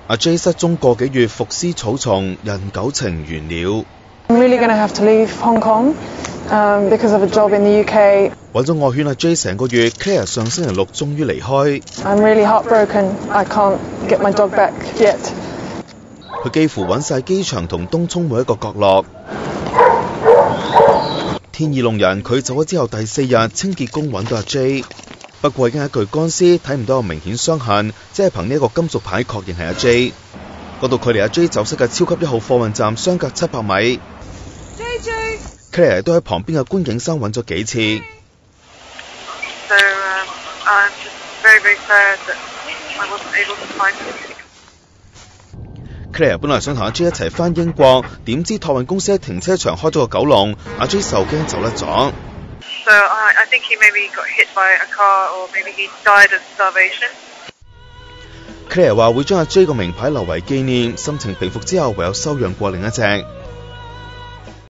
阿 J 失蹤個幾月，伏屍草叢，人九情完了。I'm really going to have to leave Hong Kong because of a job in the UK. 揾咗外圈阿 J 成個月 ，Claire 上星期六終於離開。I'm really heartbroken. I can't get my dog back yet. 佢幾乎揾晒機場同東涌每一個角落。天意弄人，佢走咗之後第4日，清潔工揾到阿 J， 不過已經係一具乾屍，睇唔到有明顯傷痕，只係憑呢一個金屬牌確認係阿 J。嗰度距離阿 J 走失嘅超級1號貨運站相隔700米。Claire 都喺旁邊嘅觀景山揾咗幾次。So I'm just very, very sad that I wasn't able to find him.Claire 本來想同阿 J 一齊返英國，點知託運公司喺停車場開咗個狗籠，阿 J 受驚走甩咗。So I think he maybe got hit by a car or maybe he died of starvation.Claire 話會將阿 J 個名牌留為紀念，心情平復之後唯有收養過另一隻。